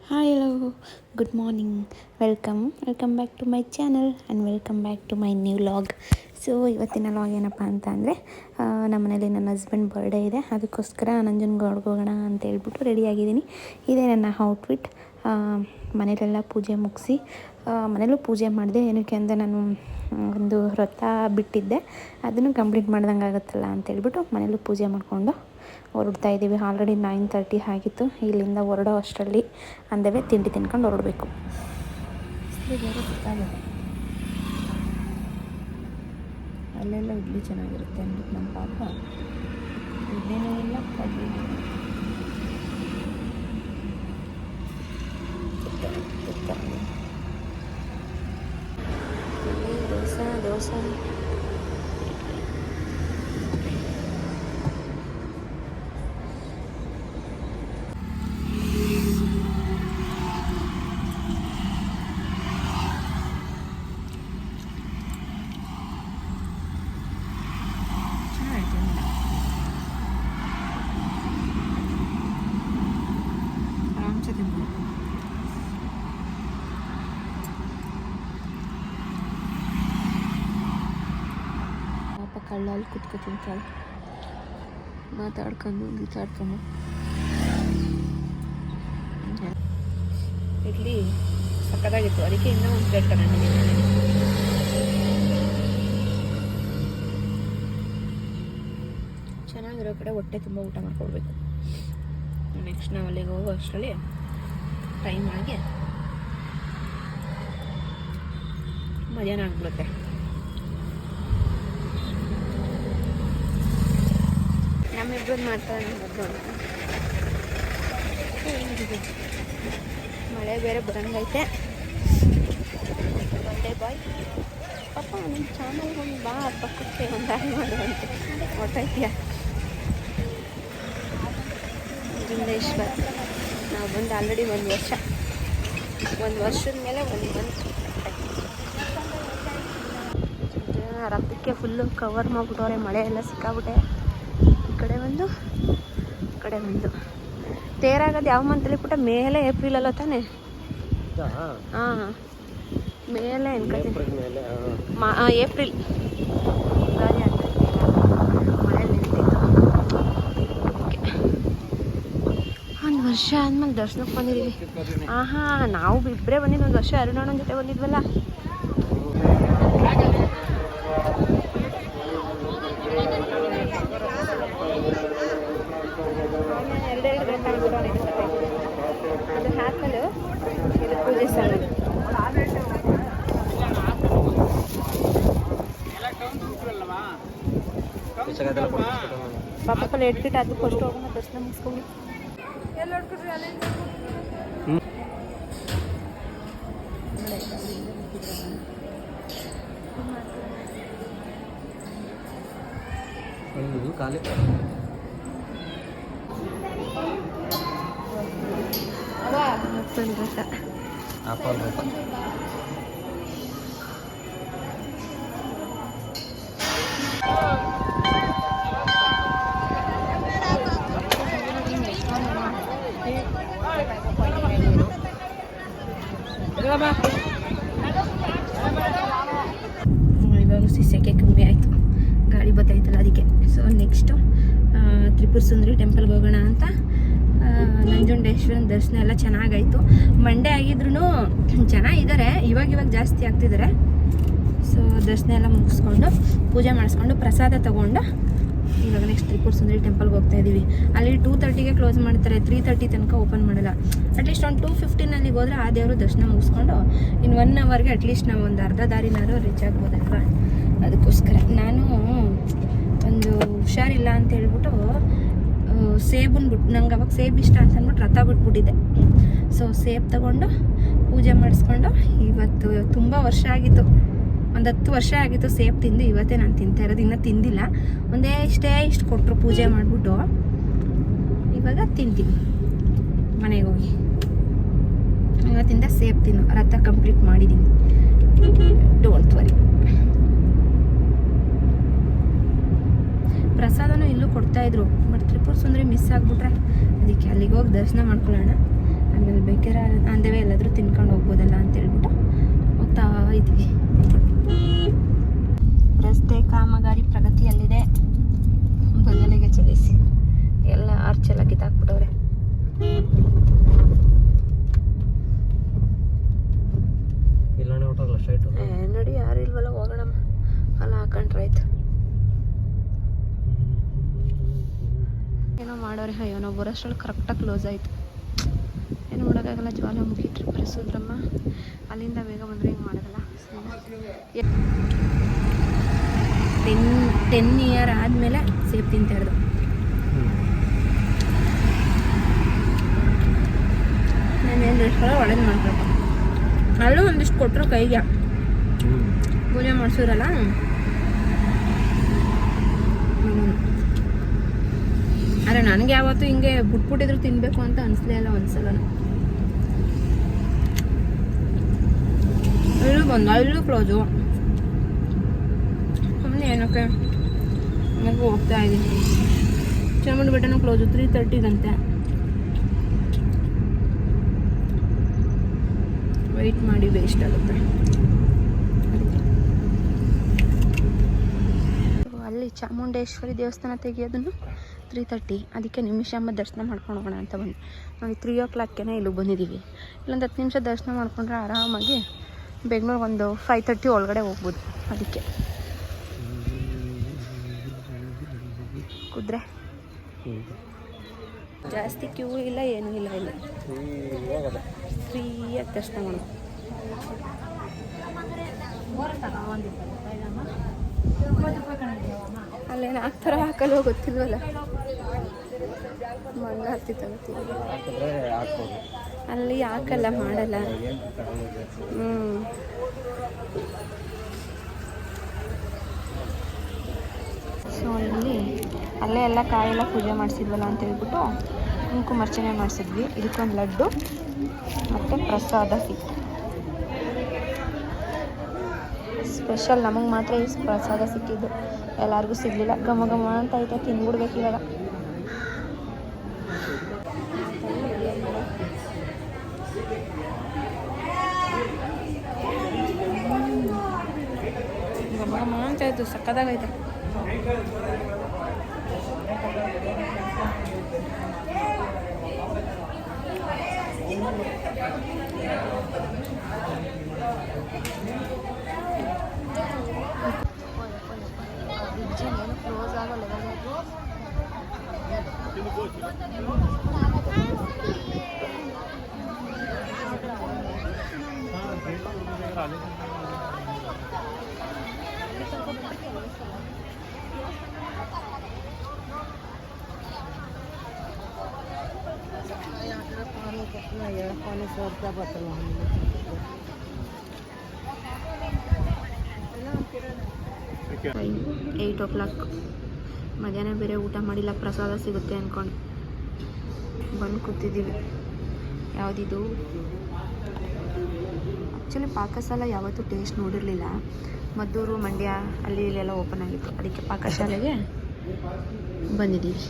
Hi hello good morning welcome back to my channel and welcome back to my new log. So ಇವತ್ತಿನ log ಏನಪ್ಪ ಅಂತ ಅಂದರೆ ನಮ್ಮ ಮನೇಲಿ ನನ್ನ ಹಸ್ಬೆಂಡ್ ಬರ್ಡೇ ಇದೆ, ಅದಕ್ಕೋಸ್ಕರ ನಂಜನಗೂಡ್ಗೆ ಹೋಗೋಣ ಅಂತ ಹೇಳ್ಬಿಟ್ಟು ರೆಡಿಯಾಗಿದ್ದೀನಿ. ಇದೇ ನನ್ನ ಔಟ್ಫಿಟ್. ಮನೇಲೆಲ್ಲ ಪೂಜೆ ಮುಗಿಸಿ ಮನೇಲೂ ಪೂಜೆ ಮಾಡಿದೆ. ಏನಕ್ಕೆ ಅಂದರೆ ನಾನು ಒಂದು ವ್ರತ ಬಿಟ್ಟಿದ್ದೆ, ಅದನ್ನು ಕಂಪ್ಲೀಟ್ ಮಾಡ್ದಂಗೆ ಆಗುತ್ತಲ್ಲ ಅಂತೇಳ್ಬಿಟ್ಟು ಮನೇಲೂ ಪೂಜೆ ಮಾಡಿಕೊಂಡು ಹೊರಡ್ತಾ ಇದ್ದೀವಿ. ಆಲ್ರೆಡಿ 9:30 ಆಗಿತ್ತು. ಇಲ್ಲಿಂದ ಹೊರಡೋ ಅಷ್ಟರಲ್ಲಿ ಅಂದವೇ ತಿಂಡಿ ತಿನ್ಕೊಂಡು ಹೊರಡಬೇಕು. ಅಲ್ಲೆಲ್ಲ ಇಡ್ಲಿ ಚೆನ್ನಾಗಿರುತ್ತೆ ಅಂದ್ಬಿಟ್ಟು ನಮ್ಮ ಪಾಪ ಇಡ್ಲಿನೇ ಇಲ್ಲ ಕಡ್ಲಿನೇ ದೋಸೆ ಕಳ್ಳಲ್ಲಿ ಕುತ್ಕೊ ತಿಂತಾಳೆ, ಮಾತಾಡ್ಕೊಂಡು ಗೀತಾಡ್ಕೊಂಡು. ಇಡ್ಲಿ ಸಕ್ಕತ್ತಾಗಿತ್ತು, ಅದಕ್ಕೆ ಇನ್ನೂ ಒಂದು ಪ್ಲೇಟ್ ತಗೊಂಡಿದ್ದೀನಿ. ಚೆನ್ನಾಗಿರೋ ಕಡೆ ಹೊಟ್ಟೆ ತುಂಬ ಊಟ ಮಾಡ್ಕೊಳ್ಬೇಕು. ನೆಕ್ಸ್ಟ್ ನಾವು ಅಲ್ಲಿಗೆ ಹೋಗೋ ಅಷ್ಟರಲ್ಲಿ ಟೈಮ್ ಆಗಿ ಮಧ್ಯಾಹ್ನ ಆಗ್ಬಿಡುತ್ತೆ. ನಮ್ಮಿಬ್ಬರು ಮಾಡ್ತಾರೆ. ಮಳೆ ಬೇರೆ ಬರಂಗೈತೆ. ಒಂದೇ ಬಾಯ್ ಪಾಪ ನಿಮ್ಮ ಚಾನಲ್ಗೆ ಒಂದು ಬಾ ಪಕ್ಕಕ್ಕೆ ಒಂದು ಆ್ಯಡ್ ಮಾಡುವಂತೆ ಹೊಟ್ಟೈತಿಯ ಜಿಂದೇಶ್ವರ್. ನಾವು ಬಂದು ಆಲ್ರೆಡಿ ಒಂದು ವರ್ಷದ ಮೇಲೆ 1 ಮಂತ್. ರಕ್ತಕ್ಕೆ ಫುಲ್ಲು ಕವರ್ ಮಾಡಿಬಿಟ್ಟವ್ರೆ, ಮಳೆ ಎಲ್ಲ ಸಿಕ್ಕಾಬಿಟ್ಟೆ. ಈ ಕಡೆ ಒಂದು ತೇರಾಗೋದು ಯಾವ ಮಂತಲ್ಲಿ ಪುಟ್ಟ? ಮೇಲೆ ಏಪ್ರಿಲಲ್ಲ ತಾನೆ? ಹಾಂ ಮೇಲೆ ಅನ್ಕೋತೀನಿ, ಏಪ್ರಿಲ್. ಮಳೆ ನಿಂತಿತ್ತು. ಒಂದು ವರ್ಷ ಆದ್ಮೇಲೆ ದರ್ಶನಕ್ಕೆ ಬಂದಿದ್ದೀವಿ. ನಾವು ಇಬ್ಬರೇ ಬಂದಿದ್ದು. ಒಂದು ವರ್ಷ ಅರುಣಣ್ಣನ ಜೊತೆ ಬಂದಿದ್ವಲ್ಲ. ಅದು ಹಾಕಲು ಇದು ಪೂಜೆ ಸಾಮಾನು. ಪಾಪ ಲೇಟ್ ಗಿಟ್ ಅದು ಫಸ್ಟ್ ಹೋಗೋಣ, ದರ್ಶನ ಮುಗಿಸ್ಕೊಂಡು. ಖಾಲಿ ಆಪಲ್ ರೂಪ ಇವಾಗ ಸೆಕೆ ಕಮ್ಮಿ ಆಯಿತು, ಗಾಳಿ ಬತ್ತೈತಲ್ಲ ಅದಕ್ಕೆ. ಸೊ ನೆಕ್ಸ್ಟು ತ್ರಿಪುರ ಸುಂದರಿ ಟೆಂಪಲ್ಗೆ ಹೋಗೋಣ ಅಂತ. ನಂಜುಂಡೇಶ್ವರನ ದರ್ಶನ ಎಲ್ಲ ಚೆನ್ನಾಗಾಯಿತು. ಮಂಡೇ ಆಗಿದ್ರು ಜನ ಇದ್ದಾರೆ, ಇವಾಗ ಜಾಸ್ತಿ ಆಗ್ತಿದ್ದಾರೆ. ಸೊ ದರ್ಶನ ಎಲ್ಲ ಮುಗಿಸ್ಕೊಂಡು ಪೂಜೆ ಮಾಡಿಸ್ಕೊಂಡು ಪ್ರಸಾದ ತೊಗೊಂಡು ಇವಾಗ ನೆಕ್ಸ್ಟ್ ತ್ರಿಪುರ ಸುಂದರಿ ಟೆಂಪಲ್ಗೆ ಹೋಗ್ತಾ ಇದ್ದೀವಿ. ಅಲ್ಲಿ 2:30ಗೆ ಕ್ಲೋಸ್ ಮಾಡ್ತಾರೆ, 3:30 ತನಕ ಓಪನ್ ಮಾಡಲ್ಲ. ಅಟ್ಲೀಸ್ಟ್ ಒಂದು 2:15 ಹೋದರೆ ಆ ದೇವರು ದರ್ಶನ ಮುಗಿಸ್ಕೊಂಡು ಇನ್ನು 1 ಅವರ್ಗೆ ಅಟ್ಲೀಸ್ಟ್ ನಾವು ಒಂದು ಅರ್ಧ ದಾರಿನಾರು ರೀಚ್ ಆಗ್ಬೋದಲ್ವ. ಅದಕ್ಕೋಸ್ಕರ ನಾನು ಒಂದು ಹುಷಾರಿಲ್ಲ ಅಂತ ಹೇಳ್ಬಿಟ್ಟು ಸೇಬನ್ನು ಬಿಟ್ಟು, ನಂಗೆ ಅವಾಗ ಸೇಬ್ ಇಷ್ಟ ಅಂತ ಅಂದ್ಬಿಟ್ಟು ರಥ ಬಿಟ್ಬಿಟ್ಟಿದ್ದೆ. ಸೊ ಸೇಬ್ ತೊಗೊಂಡು ಪೂಜೆ ಮಾಡಿಸ್ಕೊಂಡು ಇವತ್ತು ತುಂಬ ವರ್ಷ ಆಗಿತ್ತು, ಒಂದು 10 ವರ್ಷ ಆಗಿತ್ತು ಸೇಬ್ ತಿಂದು. ಇವತ್ತೇ ನಾನು ತಿಂತಾ ಇರೋದು, ಇನ್ನೂ ತಿಂದಿಲ್ಲ. ಇಷ್ಟು ಕೊಟ್ಟರು ಪೂಜೆ ಮಾಡಿಬಿಟ್ಟು. ಇವಾಗ ತಿಂತೀನಿ ಮನೆಗೆ ಹೋಗಿ. ಇವತ್ತಿಂದ ಸೇಬ್ ತಿನ್ನು, ರಥ ಕಂಪ್ಲೀಟ್ ಮಾಡಿದ್ದೀನಿ. Don't worry. ಪ್ರಸಾದನೂ ಇಲ್ಲೂ ಕೊಡ್ತಾಯಿದ್ರು, ಬಟ್ ತ್ರಿಪುರ ಸುಂದರಿ ಮಿಸ್ ಆಗಿಬಿಟ್ರೆ ಅದಕ್ಕೆ ಅಲ್ಲಿಗೆ ಹೋಗಿ ದರ್ಶನ ಮಾಡ್ಕೊಳ್ಳೋಣ, ಆಮೇಲೆ ಬೇಕಾದ್ರೆ ಅಂದವೇ ಎಲ್ಲಾದರೂ ತಿನ್ಕೊಂಡು ಹೋಗ್ಬೋದಲ್ಲ ಅಂತೇಳ್ಬಿಟ್ಟು ಹೋಗ್ತಾ ಇದ್ವಿ. ರಸ್ತೆ ಕಾಮಗಾರಿ ಪ್ರಗತಿಯಲ್ಲಿದೆ. ಬದಲಿಗೆ ಚಲಿಸಿ ಎಲ್ಲ ಆರ್ಚೆಲ್ಲ ಕಿತ್ತಾಕ್ಬಿಟ್ಟವ್ರೆ. ನಡಿ, ಯಾರು ಇಲ್ವಲ್ಲ, ಹೋಗೋಣಮ್ಮ. ಅಲ್ಲ ಹಾಕೊಂಡ್ರಾಯ್ತು. ಏನೋ ಮಾಡೋರೆ. ಅಯ್ಯೋ, ನಾವು ಬರೋಷ್ಟ್ರಲ್ಲಿ ಕರೆಕ್ಟಾಗಿ ಕ್ಲೋಸ್ ಆಯಿತು. ಏನು ಮಾಡೋಕ್ಕಾಗಲ್ಲ. ಜ್ವಾಲಾಮುಖಿ ಟ್ರಿಪ್ ಸುಂದ್ರಮ್ಮ ಅಲ್ಲಿಂದ ಬೇಗ ಬಂದರೆ ಹಿಂಗೆ ಮಾಡೋದಲ್ಲ. 10 ಇಯರ್ ಆದಮೇಲೆ ಸೇಬ್ ತಿಂತಾ ಇರೋದು. ನಾನೇನು ಇಷ್ಟಲ್ಲ ಒಳ್ಳೇದು ಮಾಡ್ಬೇಕು. ಅಲ್ಲೂ ಒಂದಿಷ್ಟು ಕೊಟ್ಟರು ಕೈಗೆ ಪೂಜೆ ಮಾಡಿಸಿದ್ರಲ್ಲ. ಅರೆ ನನಗೆ ಯಾವತ್ತೂ ಹಿಂಗೆ ಬಿಟ್ಬಿಟ್ಟಿದ್ರು ತಿನ್ನಬೇಕು ಅಂತ ಅನಿಸ್ಲೇ ಇಲ್ಲ ಒಂದ್ಸಲ. ಅಲ್ಲೂ ಕ್ಲೋಸು. ಸುಮ್ಮನೆ ಏನಕ್ಕೆ ಹಂಗೆ ಹೋಗ್ತಾ ಇದ್ದೀನಿ. ಚಾಮುಂಡಿ ಬೆಟ್ಟನೂ ಕ್ಲೋಸು 3:30ಗಂತೆ. ವೆಯ್ಟ್ ಮಾಡಿ ವೇಸ್ಟ್ ಆಗುತ್ತೆ. ಅಲ್ಲಿ ಚಾಮುಂಡೇಶ್ವರಿ ದೇವಸ್ಥಾನ ತೆಗಿಯೋದನ್ನು 3:30. ಅದಕ್ಕೆ ನಿಮಿಷಮ್ಮ ದರ್ಶನ ಮಾಡ್ಕೊಂಡು ಹೋಗೋಣ ಅಂತ ಬಂದು ನಾವು 3 o'clockಗೆ ಇಲ್ಲಿಗೆ ಬಂದಿದ್ದೀವಿ. ಇಲ್ಲೊಂದು 10 ನಿಮಿಷ ದರ್ಶನ ಮಾಡ್ಕೊಂಡ್ರೆ ಆರಾಮಾಗಿ ಬೆಂಗಳೂರಿಗೆ ಒಂದು 5:30 ಒಳಗಡೆ ಹೋಗ್ಬೋದು. ಅದಕ್ಕೆ ಕುದ್ರೆ ಜಾಸ್ತಿ ಕ್ಯೂ ಇಲ್ಲ, ಏನೂ ಇಲ್ಲ. ಇಲ್ಲಿ ಫ್ರೀಯಾಗಿ ದರ್ಶನ ಮಾಡೋದು. ಅಲ್ಲೇನು ಹಾಕ್ತಾರ ಹಾಕಲ್ವ ಗೊತ್ತಿಲ್ವಲ್ಲ. ಮಣ್ಣು ಹತ್ತಿ ತಗೋತೀವಿ. ಅಲ್ಲಿ ಹಾಕಲ್ಲ, ಮಾಡಲ್ಲ. ಸೊ ಅಲ್ಲೇ ಎಲ್ಲ ಕಾಯೆಲ್ಲ ಪೂಜೆ ಮಾಡಿಸಿದ್ವಲ್ಲ ಅಂತ ಹೇಳ್ಬಿಟ್ಟು ಕುಂಕುಮಾರ್ಚನೆ ಮಾಡಿಸಿದ್ವಿ. ಇದಕ್ಕೊಂದು ಲಡ್ಡು ಮತ್ತು ಪ್ರಸಾದ ಸಿಕ್ತು. ಸ್ಪೆಷಲ್ ನಮಗೆ ಮಾತ್ರ ಈ ಪ್ರಸಾದ ಸಿಕ್ಕಿದ್ದು, ಎಲ್ಲರಿಗೂ ಸಿಗಲಿಲ್ಲ. ಘಮ ಘಮ ಅಂತ ಐತೆ, ತಿಂದ್ಬಿಡ್ಬೇಕು ಇವಾಗ. ಘಮ ಘಮ ಅಂತ ಆಯಿತು, ಸಕ್ಕದಾಗೈತೆ. ಏನು ಕ್ಲೋಸ್ ಆಗೋ ಲೆವೆಲ್. Time 8 o'clock. ಮಧ್ಯಾಹ್ನ ಬೇರೆ ಊಟ ಮಾಡಿಲ್ಲ, ಪ್ರಸಾದ ಸಿಗುತ್ತೆ ಅಂದ್ಕೊಂಡು ಬಂದು ಕೂತಿದ್ದೀವಿ. ಯಾವುದಿದು ಆ್ಯಕ್ಚುಲಿ ಪಾಕಶಾಲೆ ಯಾವತ್ತೂ ಟೇಸ್ಟ್ ನೋಡಿರಲಿಲ್ಲ. ಮದ್ದೂರು, ಮಂಡ್ಯ ಅಲ್ಲಿ ಇಲ್ಲೆಲ್ಲ ಓಪನ್ ಆಗಿತ್ತು. ಅದಕ್ಕೆ ಪಾಕಶಾಲೆಗೆ ಬಂದಿದ್ದೀವಿ.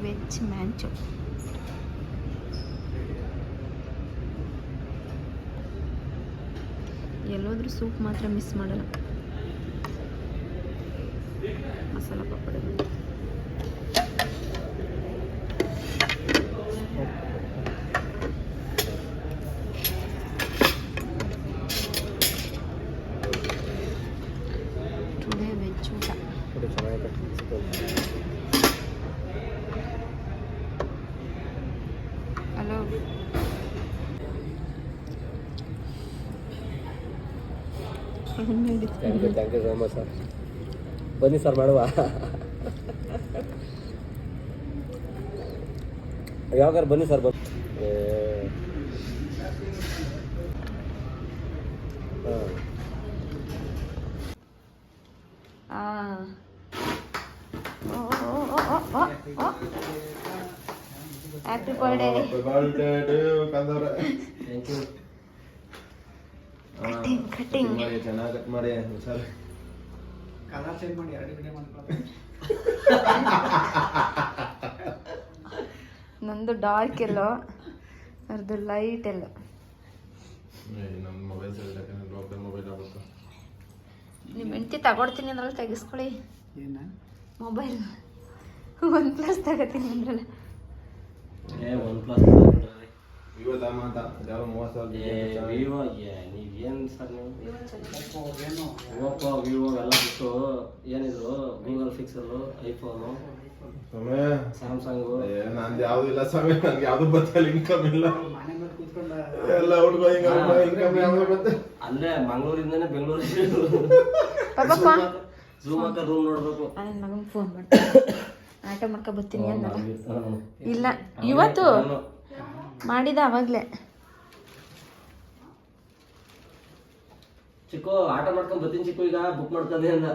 Veg manchow. ಎಲ್ಲೋದ್ರೂ ಸೂಪ್ ಮಾತ್ರ ಮಿಸ್ ಮಾಡಲ್ಲ. ಮಸಾಲ ಪಪ್ಪಡ ಟುಡೇ ವೆಜ್ ಊಟ. Hello, thank you so much sir. ಬನ್ನಿ ಸರ್ ಮಾಡುವ. ಯಾವಾಗಾರು ಬನ್ನಿ sir. Happy birthday. Thank you. Cutting ಮಾಡಿ ಚೆನ್ನಾಗಿ ಕಟ್ ಮಾಡಿ ಹುಷಾರು. ಕಲರ್ ಚೇಂಜ್ ಮಾಡಿ 2 ವಿಡಿಯೋ ಮಾಡ್ಕೊಳ್ಳಿ. ನಂದು ಡಾರ್ಕ್ ಎಲ್ಲೋ, ಅರ್ದು ಲೈಟ್ ಎಲ್ಲೋ. ನಮ್ಮ ಮೊಬೈಲ್ ಸೆಲ್ ಲೋಕಲ್ ಮೊಬೈಲ್ ಆಗುತ್ತೆ. ನಿಮ್ಮ ಹೆಂಡತಿ ತಗೊಡ್ತೀನಿ ಅಂದ್ರಲ್ಲಿ ತೆಗಿಸ್ಕೊಳ್ಳಿ. ಏನ ಮೊಬೈಲ್ OnePlus ತಗೋತೀನಿ ಅಂದ್ರಲ್ಲ. OnePlus ವಿವೋ ದಾಮ ಅಂತ ಯಾರೋ 30,000 ವಿವೋ. ನೀವೇನು ಸರ್ ನೀವು ಓಪೋ ವಿವೋ ಎಲ್ಲ ಬಿಟ್ಟು ಏನಿದ್ರು ಗೂಗಲ್ ಪಿಕ್ಸೆಲ್, ಐಫೋನು, ಸ್ಯಾಮ್ಸಂಗು. ನಂದು ಯಾವ್ದು ಇಲ್ಲ ಸ್ವಾಮಿ, ನಂಗೆ ಯಾವ್ದು ಬರ್ತಲ್ಲ, ಇನ್ಕಮ್ ಇಲ್ಲ. ಎಲ್ಲ ಹುಡುಗ ಇನ್ಕಮ್ ಯಾವ್ದು ಬರುತ್ತೆ. ಅಲ್ಲೇ ಮಂಗಳೂರಿಂದನೇ ಬೆಂಗಳೂರಿಗೆ ಝೂಮ್ ಹಾಕ ರೂಮ್ ನೋಡ್ಬೇಕು. ನನ್ನ ಮಗನಿಗೆ ಫೋನ್ ಮಾಡ್ತೀನಿ, ಆಟೋ ಮಾಡ್ಕೊ ಬರ್ತೀನಿ ಅನ್ನಲ್ಲ. ಇಲ್ಲ ಇವತ್ತು ಮಾಡಿದ ಅವಾಗಲೇ. ಚಿಕ್ಕು ಆಟೋ ಮಾಡ್ಕೊಂಡ್ ಬರ್ತೀನಿ ಚಿಕ್ಕು, ಈಗ ಬುಕ್ ಮಾಡ್ಕೊಂಡೆ ಅಂದ.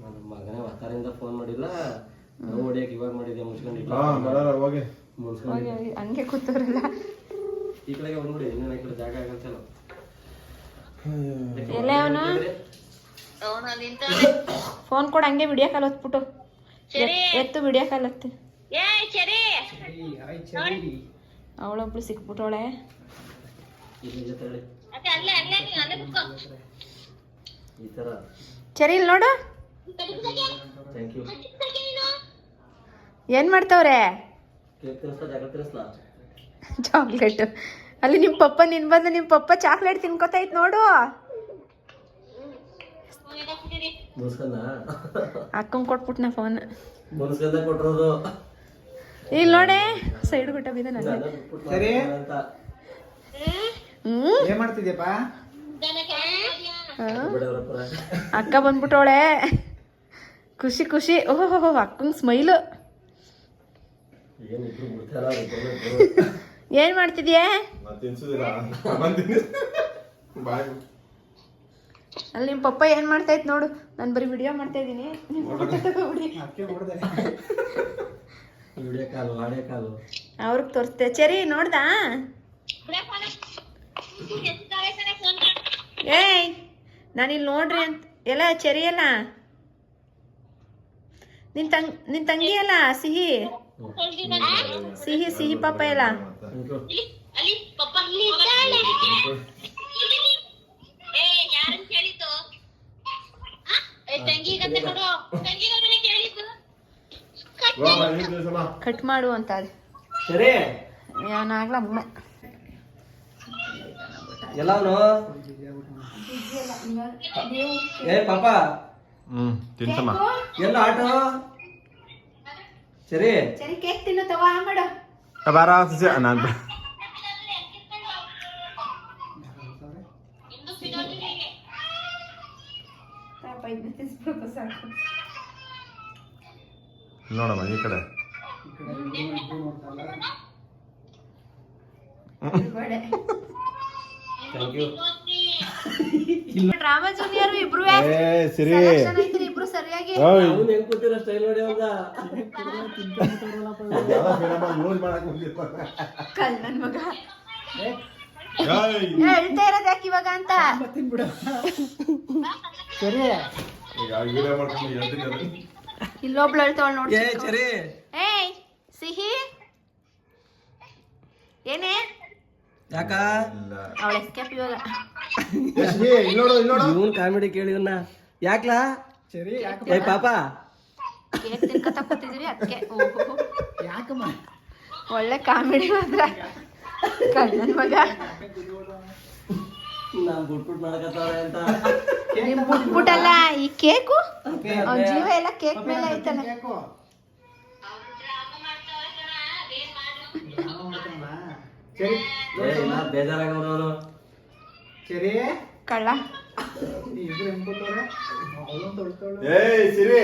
ನನ್ನ ಮಗನೇ ಹೊತ್ತಾರಿಂದ ಫೋನ್ ಮಾಡಿಲ್ಲ, ನಾವು ಹೊಡಿಯಕ್ಕೆ ಇವಾಗ ಮಾಡಿದ್ದೆ. ಮುಚ್ಕೊಂಡಿಲ್ಲ ಹಂಗೆ ಕೂತವ್ರಲ್ಲ. ಈ ಕಡೆಗೆ ಬಂದ್ಬಿಡಿ, ಇನ್ನೇನು ಈ ಕಡೆ ಜಾಗ ಆಗತ್ತಲ್ಲ. ಎಲ್ಲ ಅವನು ಫೋನ್ ಕೊಡು, ಹಂಗೆ ವಿಡಿಯೋ ಕಾಲ್ ಹೊತ್ಬಿಟ್ಟು ಎತ್ತು ವಿಡಿಯೋ ಕಾಲ್ ಹತ್ತಿ. ಅವಳೊಬ್ಳು ಸಿಕ್ಬಿಟ್ಟವಳೆ. ಈ ತರ ಸರಿ ಇಲ್ಲಿ ನೋಡು, ಥ್ಯಾಂಕ್ ಯು. ಏನ್ ಮಾಡ್ತವ್ರೆ? ಕೇಕ್ ತಿನ್ನಿಸ್ಲಾ, ಜಾಗ ತಿನ್ನಿಸ್ಲಾ? ಚಾಕ್ಲೇಟ್. ಅಲ್ಲಿ ನಿಮ್ಮ ಪಪ್ಪ ನಿನ್ ಬಂದು ನಿಮ್ಮ ಪಪ್ಪ ಚಾಕ್ಲೇಟ್ ತಿನ್ಕೋತೈತ್ ನೋಡು. ಮುನ್ಸ್ಕಂದ ಅಕ್ಕಂಗೆ ಕೊಟ್ಬಿಟ್ನ ಫೋನ್. ಮುನ್ಸ್ಕಂದ ಕೊಟ್ಟಿರೋದು. ಇಲ್ಲಿ ನೋಡೆ ಸೈಡ್ ಬಿಟ್ಟ ಬಿದ್ದ ನನ್ನ. ಸರಿ ಅಂತ ಏನ್ ಮಾಡ್ತಿದ್ಯಪ್ಪ? ಅಕ್ಕ ಬಂದ್ಬಿಟ್ಟವಳೆ. ಖುಷಿ ಖುಷಿ. ಓಹೋ ಅಕ್ಕಂಗೆ ಸ್ಮೈಲು. ಏನಿದ್ರು ಬಿಡ್ತಾರ. ಏನ್ ಮಾಡ್ತಿದ್ಯಾ? ಅಲ್ಲಿ ನಿಮ್ಮ ಪಪ್ಪ ಏನ್ ಮಾಡ್ತೈತ್ ನೋಡು. ನಾನು ಬರೀ ವಿಡಿಯೋ ಮಾಡ್ತಾ ಇದ್ದೀನಿ. ವಿಡಿಯೋ ಕಾಲು, ಆಡಿಯೋ ಕಾಲು ಅವ್ರಿಗೆ ತೋರಿಸ್ತೆ. ಸರಿ ನೋಡ್ದಾ? ಏಯ್ ನಾನಿಲ್ಲಿ ನೋಡ್ರಿ ಅಂತ ಎಲ್ಲ ಚೆರಿ ಅಲ್ಲ, ನಿನ್ ತಂಗಿ ಅಲ್ಲ, ಸಿಹಿ ಸಿಹಿ ಸಿಹಿ ಪಾಪ ಎಲ್ಲ. ಕಟ್ ಮಾಡು ಅಂತ ಸರಿ. ನಾನಾಗ್ಲ ಅಮ್ಮ ಎಲ್ಲವನು ಏ ಪಾಪ ತಿನ್ಸಮ್ಮ ಎಲ್ಲ ಆಟೋ. ಸರಿ ಸರಿ ಕೇಕ್ ತಿನ್ನು, ತಗೋ ಮಾಡು. ಬಾರ ನಾನು ನೋಡಮ್ಮ ಈ ಕಡೆ. Thank you. ಡ್ರಾಮಾ ಜೂನಿಯರ್ ಇಬ್ರು ಸಿರಿ ಇಬ್ರು ಸರಿಯಾಗಿ ಅವ್ನು ಹೆಂಗ್ ಕೂತಿರೋ ಸ್ಟೈಲ್ ನೋಡಿ ಅವಾಗ. ಕಲ್ ನನ್ ಮಗ ಹೇಳ್ತಾ ಇರೋದು ಯಾಕೆ ಇವಾಗ ಅಂತ. ಇಲ್ಲೊಬ್ಳು ಹೇಳ್ತಾವಳು ನೋಡಿ. ಸರಿ ಏಯ್ ಸಿಹಿ ಏನೇ ಯಾಕ ಅವಳ ಎಸ್ಕೇಪ್ ಇವಾಗ. ಇವನ್ ಕಾಮಿಡಿ ಕೇಳಿವನ್ನ ಯಾಕ್ಲಾ? ಸರಿ ಏ ಪಾಪ ಕೇಕ್ ತಿನ್ಕೊತ ಕೂತಿದ್ರಿ ಅದಕ್ಕೆ. ಯಾಕಮ್ಮ ಒಳ್ಳೆ ಕಾಮಿಡಿ ಮಾತ್ರ ಕಣ್ಣನ್ ಮಗ. ನಾನ್ ಬಿಟ್ಬಿಟ್ ಮಾಡಕತ್ತವ್ರೆ ಅಂತ. ನಿಮ್ ಬಿಟ್ಬಿಟ್ಟಲ್ಲ ಈ ಕೇಕು, ಅವ್ನ ಜೀವ ಎಲ್ಲ ಕೇಕ್ ಮೇಲೆ ಐತಲ್ಲ. ಬೇಜಾರಾಗವ್ರವ್ರು. ಸರಿ ಕಳ್ಳ ಏಯ್ ಸಿರಿ